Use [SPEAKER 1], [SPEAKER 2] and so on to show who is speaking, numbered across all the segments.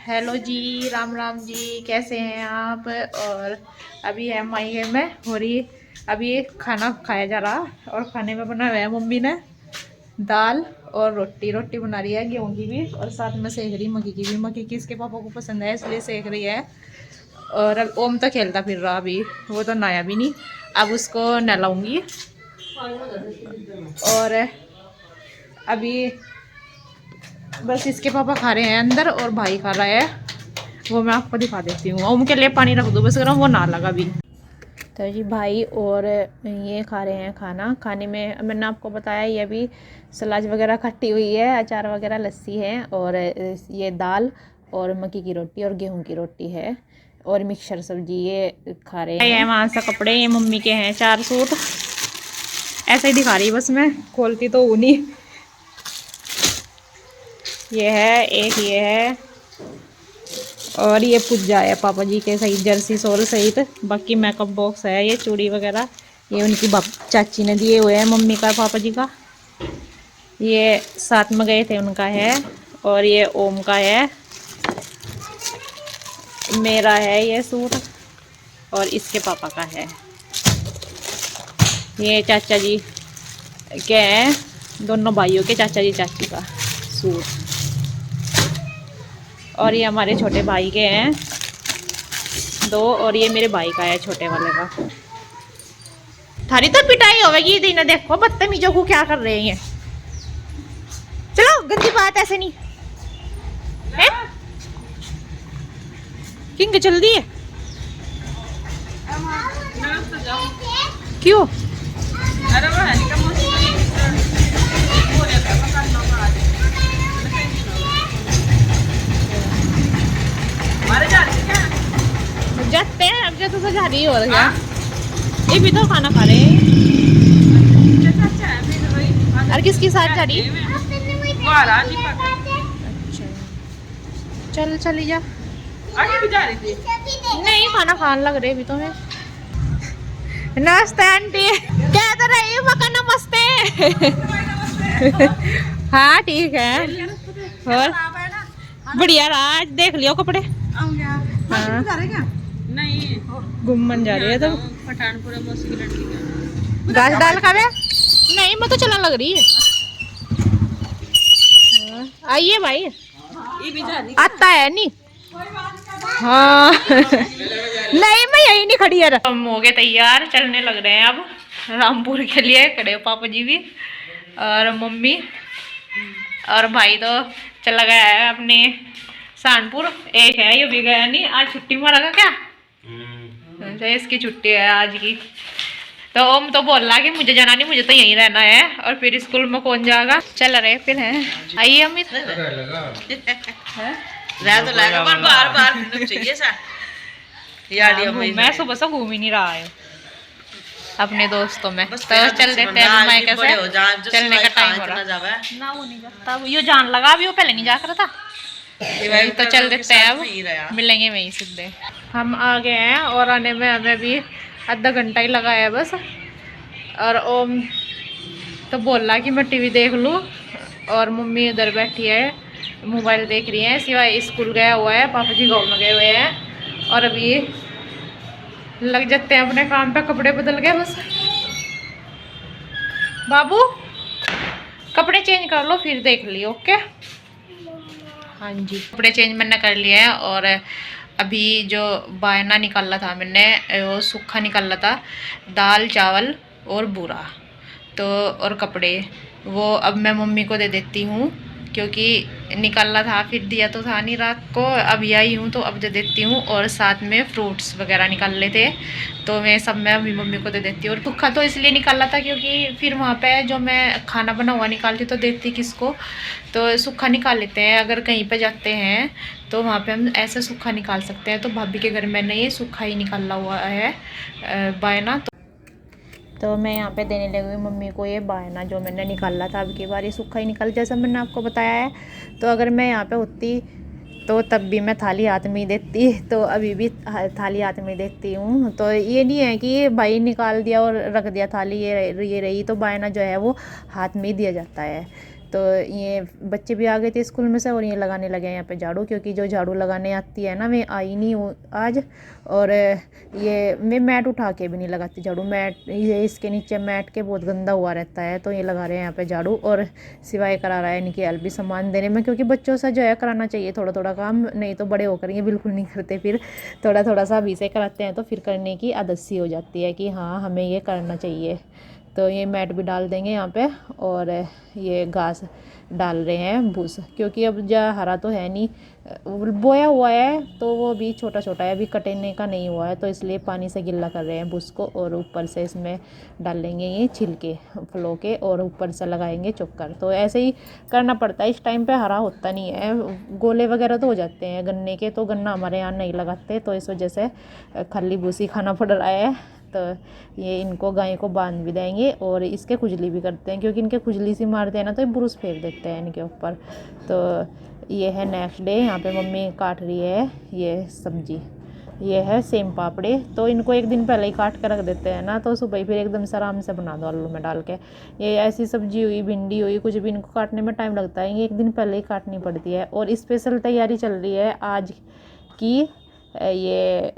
[SPEAKER 1] Hello जी, राम राम जी, कैसे हैं आप। और अभी है मायके में हो रही, अभी खाना खाया जा रहा और खाने में बना हुआ है मम्मी ने दाल और रोटी। रोटी बना रही है गेहूं की भी और साथ में सेक रही मक्की की भी। मक्की की इसके पापा को पसंद है इसलिए सेक रही है। और अब ओम तो खेलता फिर रहा, अभी वो तो नया भी नहीं, अब उसको नहलाऊंगी। और अभी बस इसके पापा खा रहे हैं अंदर और भाई खा रहा है, वो मैं आपको दिखा देती हूँ। ओम के लिए पानी रख दो बस, अगर वो ना लगा भी। तो जी भाई और ये खा रहे हैं खाना। खाने में मैंने आपको बताया ये भी सलाद वगैरह खट्टी हुई है, अचार वगैरह लस्सी है और ये दाल और मक्की की रोटी और गेहूं की रोटी है और मिक्सर सब्जी ये खा रहे हैं। वहाँ से कपड़े ये मम्मी के हैं 4 सूट, ऐसे ही दिखा रही बस, मैं खोलती तो हूँ नहीं। ये है एक, ये है और ये पुज्जा है पापा जी के सहित, जर्सी सोल सहित। बाकी मेकअप बॉक्स है, ये चूड़ी वगैरह ये उनकी चाची ने दिए हुए हैं, मम्मी का पापा जी का। ये साथ में गए थे उनका है। और ये ओम का है, मेरा है ये सूट और इसके पापा का है। ये चाचा जी के हैं, दोनों भाइयों के, चाचा जी चाची का सूट। और ये हमारे छोटे भाई के हैं 2 और ये मेरे भाई का है छोटे वाले का। थारी तो पिटाई होगी दिन, देखो बदतमीजों को क्या कर रहे हैं। चलो गंदी बात ऐसे नहीं है। किंग जल्दी है क्यों? जाते हैं अब, जैसे तो जा रही हो क्या? ये भी तो खाना खा रहे हैं। और किसके साथ जा रही? अच्छा चल चली जा। नहीं खाना खाने लग रहे अभी तो मैं। नमस्ते आंटी, क्या तो रही मका नमस्ते। हाँ ठीक है और बढ़िया रहा, आज देख लियो कपड़े। हाँ नहीं घूमन जा रही है तो पठानपुर मौसी की लड़की का गाछ डाल खावे। नहीं मैं तो चलने लग रही है। आइए भाई, आता है नहीं। हाँ नहीं मैं यही नहीं खड़ी है। हम हो गए तैयार, चलने लग रहे हैं अब रामपुर के लिए। खड़े पापा जी भी और मम्मी, और भाई तो चला गया है अपने सहारनपुर। एक है ये भी गया नहीं, आज छुट्टी मारा था क्या? इसकी छुट्टी है आज की। तो ओम तो बोल रहा कि मुझे जाना नहीं, मुझे तो यहीं रहना है। और फिर स्कूल में कौन जाएगा, चल रहे फिर हैं। आइए अमित मैं सुबह से घूम ही नहीं रहा है अपने दोस्तों में, तो चल देते हैं। मैं कैसे चलने का टाइम हो रहा ना, वो नहीं जाता, यो जान लगा अभी, वो पहले नहीं जा रहा था। तो चल देते हैं, अब मिलेंगे वहीं सीधे। हम आ गए हैं और आने में हमें भी आधा घंटा ही लगा है बस। और ओम तो बोल रहा कि मैं टीवी देख लूँ और मम्मी उधर बैठी है मोबाइल देख रही है। सिवाय स्कूल गया हुआ है, पापा जी गाँव में गए हुए हैं। और अभी लग जाते हैं अपने काम पे, कपड़े बदल गए बस। बाबू कपड़े चेंज कर लो फिर देख लियो, ओके? हाँ जी कपड़े चेंज मैंने कर लिए हैं। और अभी जो बायना निकाला था मैंने, वो सूखा निकाला था, दाल चावल और बूरा तो और कपड़े, वो अब मैं मम्मी को दे देती हूँ क्योंकि निकालना था, फिर दिया तो था नहीं रात को। अब आई हूँ तो अब दे देती हूँ। और साथ में फ्रूट्स वगैरह निकाल लेते तो मैं सब मैं अभी मम्मी को दे देती हूँ। और सूखा तो इसलिए निकाला था क्योंकि फिर वहाँ पे जो मैं खाना बना हुआ निकालती तो देती किसको, तो सूखा निकाल लेते हैं। अगर कहीं पे जाते हैं तो वहाँ पे हम ऐसे सूखा निकाल सकते हैं। तो भाभी के घर मैंने ये सूखा ही निकाला हुआ है बायना। तो मैं यहाँ पे देने लगी मम्मी को ये बायना जो मैंने निकाला था। अब की बार ये सूखा ही निकाल, जैसा मैंने आपको बताया है। तो अगर मैं यहाँ पे होती तो तब भी मैं थाली हाथ में ही देती, तो अभी भी थाली हाथ में देती हूँ। तो ये नहीं है कि भाई निकाल दिया और रख दिया थाली ये रही, तो बायना जो है वो हाथ में ही दिया जाता है। तो ये बच्चे भी आ गए थे स्कूल में से और ये लगाने लगे हैं यहाँ पे झाड़ू, क्योंकि जो झाड़ू लगाने आती है ना मैं आई नहीं हूँ आज। और ये मैं मैट उठा के भी नहीं लगाती झाड़ू, मैट ये इसके नीचे मैट के बहुत गंदा हुआ रहता है, तो ये लगा रहे हैं यहाँ पे झाड़ू। और सिवाय करा रहा है इनकी हेल्प भी सामान देने में, क्योंकि बच्चों से जो है कराना चाहिए थोड़ा थोड़ा काम, नहीं तो बड़े होकर ये बिल्कुल नहीं करते, फिर थोड़ा थोड़ा सा अभी से कराते हैं तो फिर करने की आदत सी हो जाती है कि हाँ हमें ये करना चाहिए। तो ये मैट भी डाल देंगे यहाँ पे, और ये घास डाल रहे हैं भूस, क्योंकि अब जा हरा तो है नहीं, बोया हुआ है तो वो भी छोटा छोटा है, अभी कटने का नहीं हुआ है, तो इसलिए पानी से गिल्ला कर रहे हैं भूस को। और ऊपर से इसमें डालेंगे ये छिलके फलों के, और ऊपर से लगाएंगे चोकर। तो ऐसे ही करना पड़ता है, इस टाइम पे हरा होता नहीं है, गोले वगैरह तो हो जाते हैं गन्ने के, तो गन्ना हमारे यहाँ नहीं लगाते, तो इस वजह से खाली भूसी खाना पड़ रहा है। तो ये इनको गाय को बांध भी देंगे, और इसके खुजली भी करते हैं, क्योंकि इनके खुजली से मारते हैं ना तो ये ब्रुश फेंक देते हैं इनके ऊपर। तो ये है नेक्स्ट डे, यहाँ पे मम्मी काट रही है ये सब्जी, ये है सेम पापड़े। तो इनको एक दिन पहले ही काट कर रख देते हैं ना, तो सुबह ही फिर एकदम से आराम से बना दो आलू में डाल के। ये ऐसी सब्जी हुई, भिंडी हुई, कुछ भी इनको काटने में टाइम लगता है, ये एक दिन पहले ही काटनी पड़ती है। और स्पेशल तैयारी चल रही है आज की, ये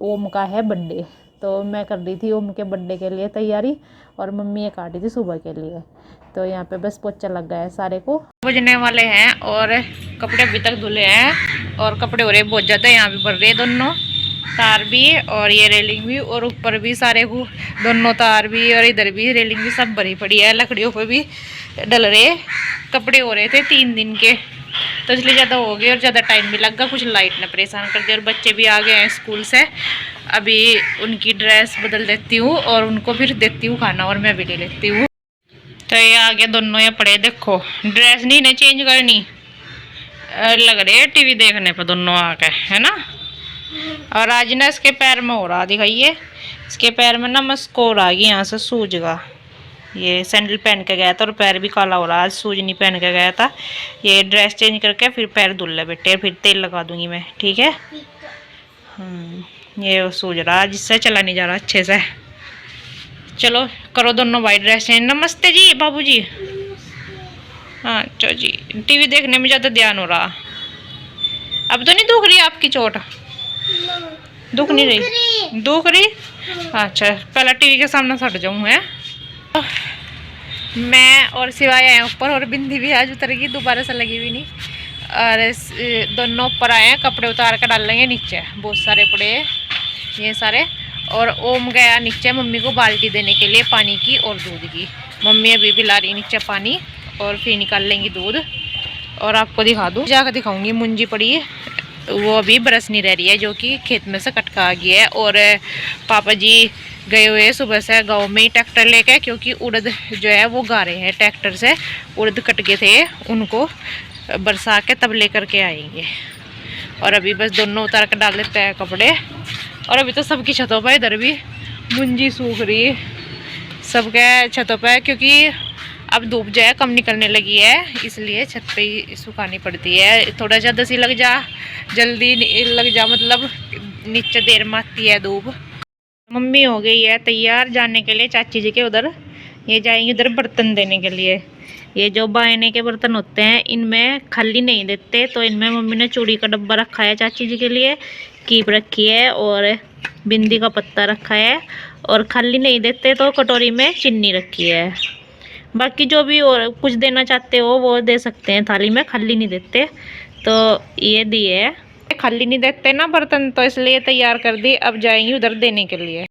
[SPEAKER 1] ओम का है बर्थडे, तो मैं कर रही थी ओम के बर्थडे के लिए तैयारी, और मम्मी ये काटी थी सुबह के लिए। तो यहाँ पे बस पोचा लग गया है सारे को, बजने वाले हैं, और कपड़े अभी तक धुले हैं, और कपड़े हो रहे बहुत ज़्यादा, यहाँ भी भर रहे दोनों तार भी, और ये रेलिंग भी, और ऊपर भी सारे को दोनों तार भी, और इधर भी रेलिंग भी सब भरी पड़ी है, लकड़ियों पे भी डल रहे कपड़े हो रहे थे 3 दिन के, तो इसलिए ज़्यादा हो गए और ज़्यादा टाइम भी लग गया, कुछ लाइट ने परेशान कर दिया। और बच्चे भी आ गए हैं स्कूल से, अभी उनकी ड्रेस बदल देती हूँ और उनको फिर देती हूँ खाना, और मैं भी ले लेती हूँ। तो ये आ गए दोनों, ये पड़े देखो, ड्रेस नहीं इन्हें चेंज करनी, लग रहे हैं टीवी देखने पर दोनों आके, है ना। और आज ना इसके पैर में हो रहा, दिखाइए इसके पैर में ना मस्कोर आ गई यहाँ से सूज का, ये सैंडल पहन के गया था और पैर भी काला हो रहा, आज सूज नहीं पहन के गया था। ये ड्रेस चेंज करके फिर पैर धुल ले बेटे, फिर तेल लगा दूंगी मैं, ठीक है। ये सूज रहा, जिससे चला नहीं जा रहा अच्छे से। चलो करो दोनों भाई ड्रेस चेंज। नमस्ते जी बाबू जी। हाँ चलो जी, टीवी देखने में ज़्यादा ध्यान हो रहा। अब तो नहीं दुख रही आपकी चोट? दुख नहीं रही? दुख रही? अच्छा, पहले टीवी के सामने सट जाऊँ है। मैं और सिवाय आए ऊपर, और बिंदी भी आज उतर गई, दोबारा से लगी हुई नहीं। और दोनों ऊपर आए हैं, कपड़े उतार कर डाल लेंगे नीचे, बहुत सारे पड़े ये सारे। और ओम गया नीचे मम्मी को बाल्टी देने के लिए पानी की और दूध की, मम्मी अभी पिला रही नीचे पानी, और फिर निकाल लेंगी दूध। और आपको दिखा दूँ, जाकर दिखाऊंगी, मुंजी पड़ी है वो अभी बरस नहीं रह रही है, जो कि खेत में से कटका आ गया है। और पापा जी गए हुए सुबह से गांव में ही ट्रैक्टर लेके, क्योंकि उड़द जो है वो गा रहे हैं ट्रैक्टर से, उड़द कट गए थे, उनको बरसा के तब लेकर के आएंगे। और अभी बस दोनों उतार कर डाल देते हैं कपड़े। और अभी तो सबकी छतों पर, इधर भी मुंजी सूख रही है सबके छतों पर, क्योंकि अब धूप जो है कम निकलने लगी है, इसलिए छत पे ही सुखानी पड़ती है। थोड़ा ज़्यादा सी लग जा, जल्दी लग जा, मतलब नीचे देर में आती है धूप। मम्मी हो गई है तैयार जाने के लिए चाची जी के उधर, ये जाएंगे उधर बर्तन देने के लिए। ये जो बायने के बर्तन होते हैं इनमें खाली नहीं देते, तो इनमें मम्मी ने चूड़ी का डब्बा रखा है चाची जी के लिए, कीप रखी है, और बिंदी का पत्ता रखा है, और खाली नहीं देते तो कटोरी में चीनी रखी है। बाकी जो भी और कुछ देना चाहते हो वो दे सकते हैं थाली में, खाली नहीं देते। तो ये दिए खाली नहीं देते ना बर्तन, तो इसलिए तैयार कर दी, अब जाएंगी उधर देने के लिए।